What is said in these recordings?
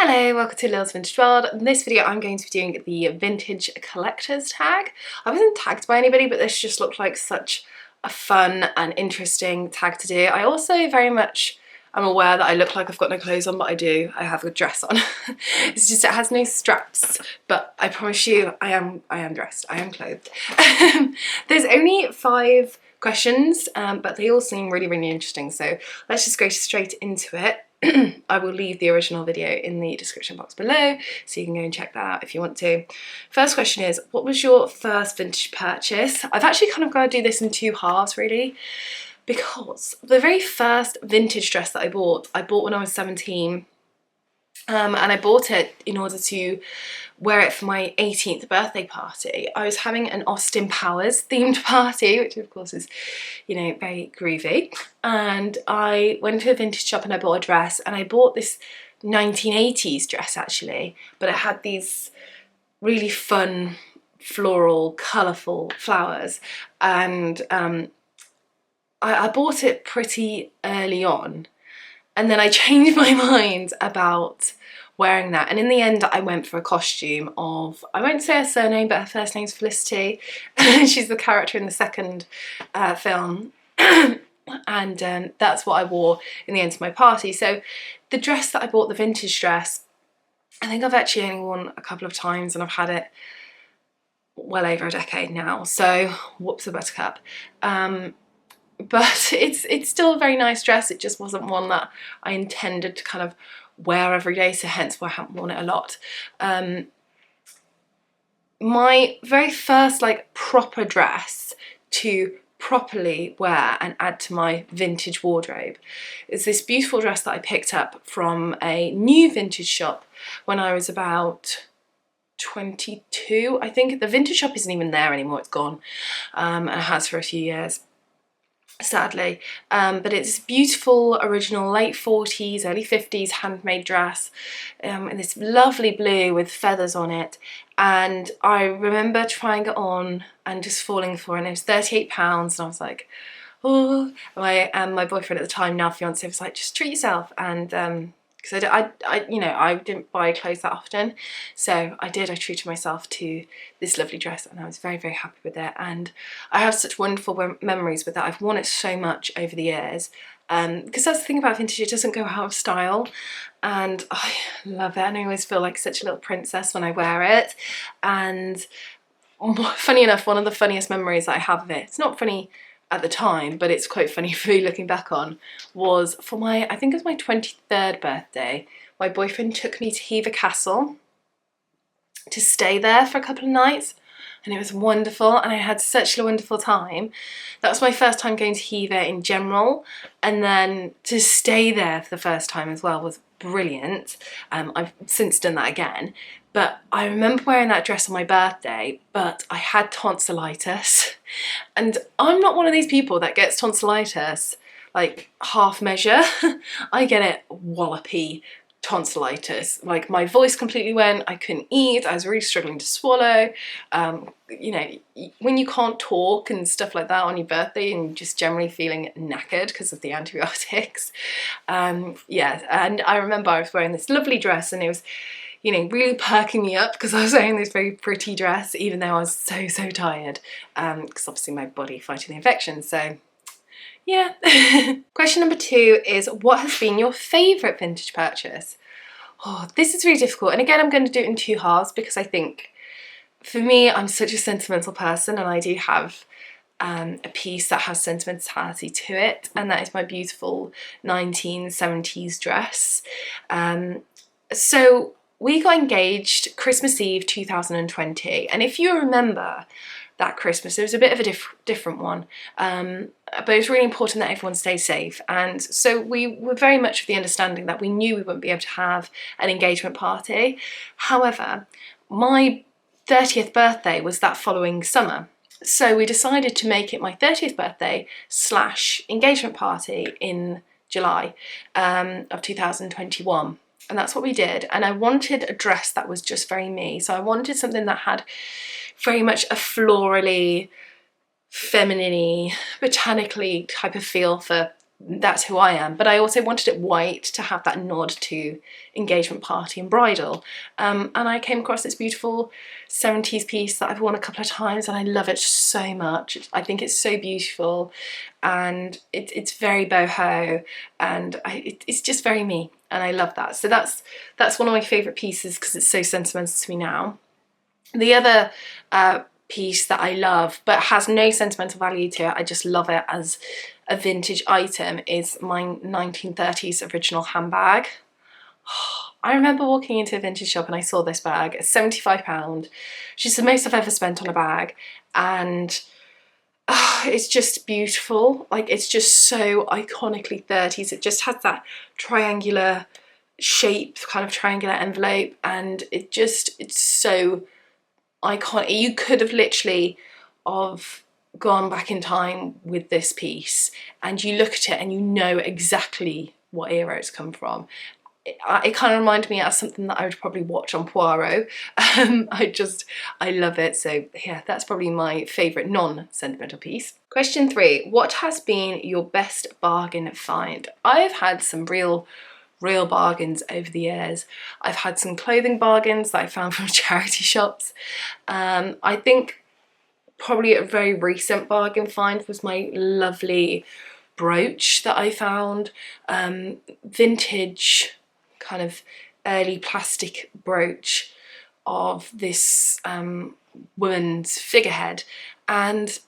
Hello, welcome to Lil's Vintage World. In this video I'm going to be doing the vintage collectors tag. I wasn't tagged by anybody, but this just looked like such a fun and interesting tag to do. I also very much am aware that I look like I've got no clothes on, but I do. I have a dress on. It's just it has no straps, but I promise you I am dressed, I am clothed. There's only 5 questions, but they all seem really interesting, so let's just go straight into it. I will leave the original video in the description box below, so you can go and check that out if you want to. First question is, what was your first vintage purchase? I've actually kind of got to do this in 2 halves really, because the very first vintage dress that I bought when I was 17, and I bought it in order to wear it for my 18th birthday party. I was having an Austin Powers themed party, which of course is, you know, very groovy. And I went to a vintage shop and I bought a dress, and I bought this 1980s dress actually, but it had these really fun floral, colourful flowers. And I bought it pretty early on, and then I changed my mind about wearing that, and in the end I went for a costume of, I won't say her surname, but her first name's Felicity. She's the character in the second film. And that's what I wore in the end to my party. So the dress that I bought, the vintage dress, I think I've actually only worn a couple of times, and I've had it well over a decade now, so whoops a buttercup. But it's still a very nice dress. It just wasn't one that I intended to kind of wear every day, so hence why I haven't worn it a lot. My very first like proper dress to properly wear and add to my vintage wardrobe is this beautiful dress that I picked up from a new vintage shop when I was about 22. I think the vintage shop isn't even there anymore, it's gone, and it has for a few years, sadly. But it's this beautiful original late 40s, early 50s handmade dress in this lovely blue with feathers on it. And I remember trying it on and just falling for it, and it was £38, and I was like, oh. My boyfriend at the time, now fiance, was like, just treat yourself. And because I didn't buy clothes that often, so I treated myself to this lovely dress, and I was very happy with it. And I have such wonderful memories with that. I've worn it so much over the years, because that's the thing about vintage, it doesn't go out of style, and I love it, and I always feel like such a little princess when I wear it. And funny enough, one of the funniest memories that I have of it, it's not funny at the time, but it's quite funny for me looking back on, was for my, I think it was my 23rd birthday, my boyfriend took me to Hever Castle to stay there for a couple of nights, and it was wonderful, and I had such a wonderful time. That was my first time going to Hever in general, and then to stay there for the first time as well was brilliant. I've since done that again, but I remember wearing that dress on my birthday, but I had tonsillitis, and I'm not one of these people that gets tonsillitis like half measure. I get it wallopy tonsillitis. Like, my voice completely went, I couldn't eat, I was really struggling to swallow. You know, when you can't talk and stuff like that on your birthday, and just generally feeling knackered because of the antibiotics. Yeah, and I remember I was wearing this lovely dress, and it was, you know, really perking me up because I was wearing this very pretty dress, even though I was so tired, because obviously my body fighting the infection, so yeah. Question number 2 is, what has been your favourite vintage purchase? Oh, this is really difficult, and again I'm going to do it in 2 halves, because I think for me, I'm such a sentimental person, and I do have a piece that has sentimentality to it, and that is my beautiful 1970s dress. So we got engaged Christmas Eve 2020, and if you remember that Christmas, it was a bit of a different one, but it was really important that everyone stayed safe, and so we were very much of the understanding that we knew we wouldn't be able to have an engagement party. However, my 30th birthday was that following summer, so we decided to make it my 30th birthday / engagement party in July of 2021. And that's what we did, and I wanted a dress that was just very me. So I wanted something that had very much a florally, feminine-y, botanically type of feel for that's who I am. But I also wanted it white to have that nod to engagement party and bridal. And I came across this beautiful 70s piece that I've worn a couple of times, and I love it so much. I think it's so beautiful, and it's very boho, and it's just very me, and I love that. So that's one of my favourite pieces because it's so sentimental to me now. The other piece that I love but has no sentimental value to it, I just love it as a vintage item, is my 1930s original handbag. I remember walking into a vintage shop and I saw this bag. It's £75, which is the most I've ever spent on a bag, and it's just beautiful. Like, it's just so iconically 30s. It just has that triangular shape, kind of triangular envelope, and it's so iconic. You could have literally gone back in time with this piece, and you look at it and you know exactly what era it's come from. It kind of reminded me of something that I would probably watch on Poirot. I love it. So yeah, that's probably my favourite non-sentimental piece. Question 3, what has been your best bargain find? I've had some real bargains over the years. I've had some clothing bargains that I found from charity shops. I think probably a very recent bargain find was my lovely brooch that I found. Vintage, kind of early plastic brooch of this woman's figurehead. And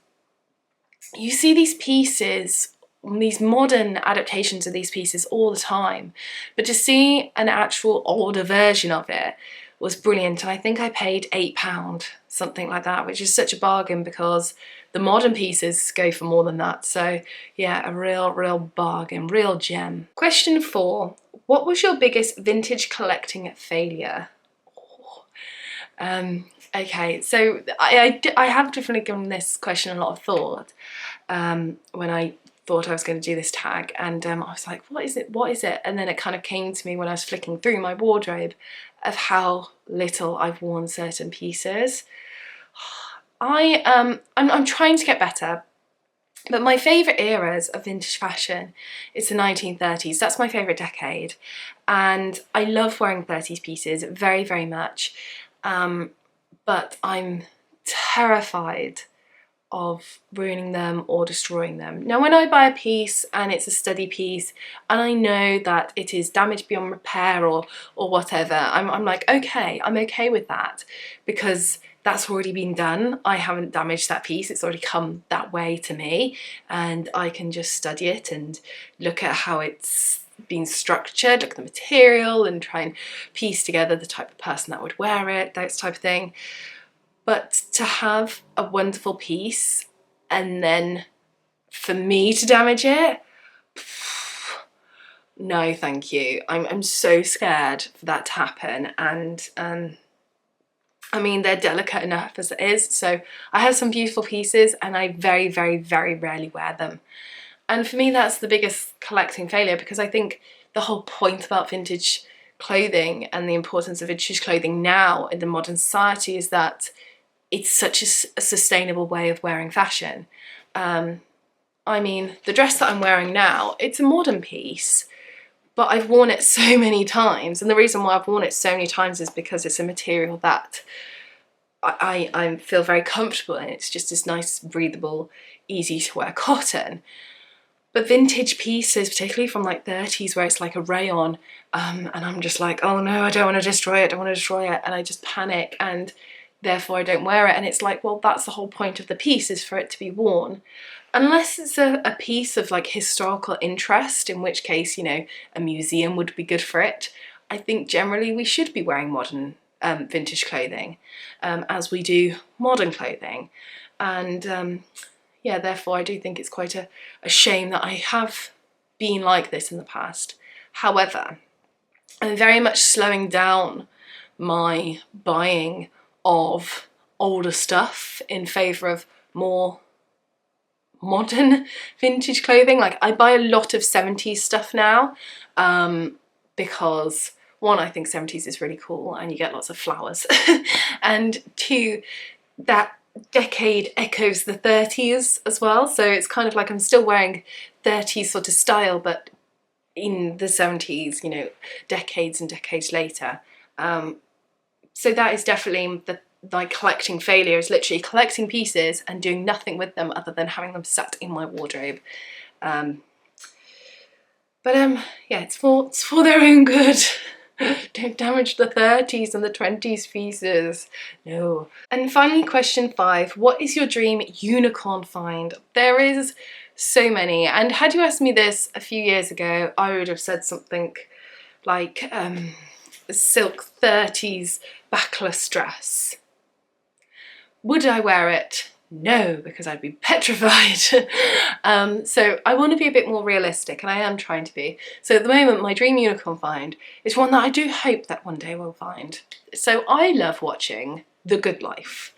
you see these pieces, these modern adaptations of these pieces all the time, but to see an actual older version of it was brilliant. And I think I paid £8, something like that, which is such a bargain because the modern pieces go for more than that. So yeah, a real bargain, real gem. Question 4, what was your biggest vintage collecting failure? Okay, so I have definitely given this question a lot of thought when I thought I was going to do this tag, and I was like, what is it? And then it kind of came to me when I was flicking through my wardrobe of how little I've worn certain pieces. I'm trying to get better, but my favourite eras of vintage fashion is the 1930s. That's my favourite decade, and I love wearing 30s pieces very much, but I'm terrified of ruining them or destroying them. Now, when I buy a piece and it's a study piece and I know that it is damaged beyond repair or whatever, I'm like, okay, I'm okay with that because that's already been done. I haven't damaged that piece. It's already come that way to me, and I can just study it and look at how it's been structured, look at the material and try and piece together the type of person that would wear it, that type of thing. But to have a wonderful piece and then for me to damage it, no thank you. I'm so scared for that to happen, and I mean, they're delicate enough as it is. So I have some beautiful pieces and I very rarely wear them. And for me, that's the biggest collecting failure, because I think the whole point about vintage clothing and the importance of vintage clothing now in the modern society is that it's such a sustainable way of wearing fashion. I mean, the dress that I'm wearing now, it's a modern piece, but I've worn it so many times. And the reason why I've worn it so many times is because it's a material that I feel very comfortable in. It's just this nice, breathable, easy to wear cotton. But vintage pieces, particularly from like 30s where it's like a rayon, and I'm just like, oh no, I don't want to destroy it, and I just panic, and therefore I don't wear it. And it's like, well, that's the whole point of the piece, is for it to be worn. Unless it's a piece of like historical interest, in which case, you know, a museum would be good for it. I think generally we should be wearing modern vintage clothing as we do modern clothing. And yeah, therefore I do think it's quite a shame that I have been like this in the past. However, I'm very much slowing down my buying of older stuff in favour of more modern vintage clothing. Like, I buy a lot of 70s stuff now because one, I think 70s is really cool and you get lots of flowers, and two, that decade echoes the 30s as well, so it's kind of like I'm still wearing 30s sort of style, but in the 70s, you know, decades and decades later. So that is definitely my collecting failure, is literally collecting pieces and doing nothing with them other than having them sat in my wardrobe. Yeah, it's for their own good. Don't damage the 30s and the 20s pieces. No. And finally, question 5. What is your dream unicorn find? There is so many. And had you asked me this a few years ago, I would have said something like a silk 30s backless dress. Would I wear it? No, because I'd be petrified. So I want to be a bit more realistic, and I am trying to be. So at the moment, my dream unicorn find is one that I do hope that one day we'll find. So I love watching The Good Life.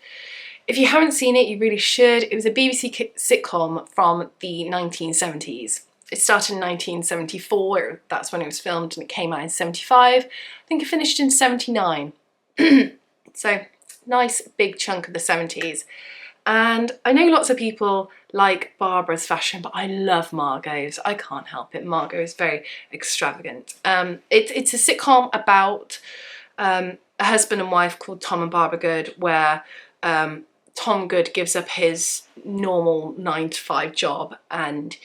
If you haven't seen it, you really should. It was a BBC sitcom from the 1970s. It started in 1974, that's when it was filmed, and it came out in 75. I think it finished in 79. So nice big chunk of the 70s. And I know lots of people like Barbara's fashion, but I love Margot's. I can't help it. Margot is very extravagant. It's a sitcom about a husband and wife called Tom and Barbara Good, where Tom Good gives up his normal 9-to-5 job, and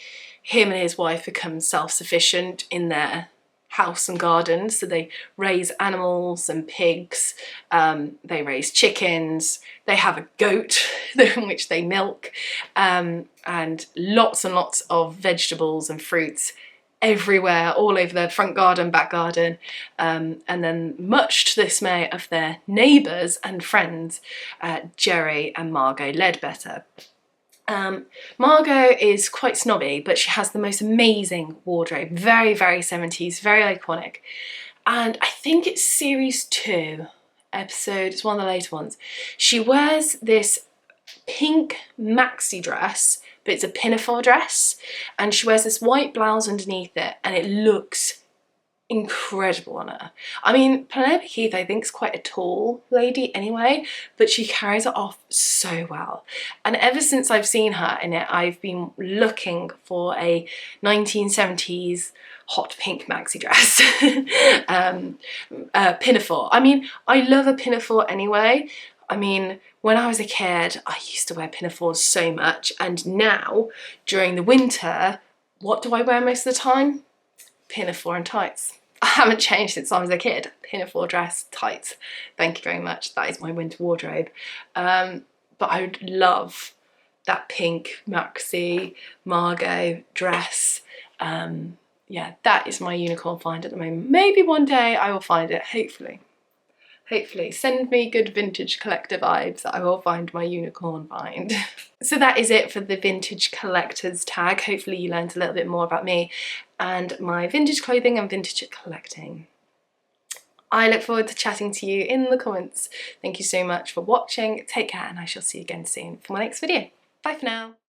him and his wife become self-sufficient in their house and garden. So they raise animals and pigs, they raise chickens, they have a goat which they milk, and lots of vegetables and fruits everywhere, all over their front garden, back garden, and then much to the dismay of their neighbours and friends, Jerry and Margot Ledbetter. Margot is quite snobby, but she has the most amazing wardrobe, very 70s, very iconic. And I think it's series 2 episode, it's one of the later ones. She wears this pink maxi dress, but it's a pinafore dress, and she wears this white blouse underneath it, and it looks incredible on her. I mean, Penelope Keith I think is quite a tall lady anyway, but she carries it off so well. And ever since I've seen her in it, I've been looking for a 1970s hot pink maxi dress. Pinafore. I mean, I love a pinafore anyway. I mean, when I was a kid, I used to wear pinafores so much, and now, during the winter, what do I wear most of the time? Pinafore and tights. I haven't changed since I was a kid. Pinafore dress, tights. Thank you very much. That is my winter wardrobe. But I would love that pink maxi Margot dress. Yeah, that is my unicorn find at the moment. Maybe one day I will find it, hopefully. Hopefully, send me good vintage collector vibes. I will find my unicorn find. So that is it for the vintage collectors tag. Hopefully you learned a little bit more about me and my vintage clothing and vintage collecting. I look forward to chatting to you in the comments. Thank you so much for watching. Take care, and I shall see you again soon for my next video. Bye for now.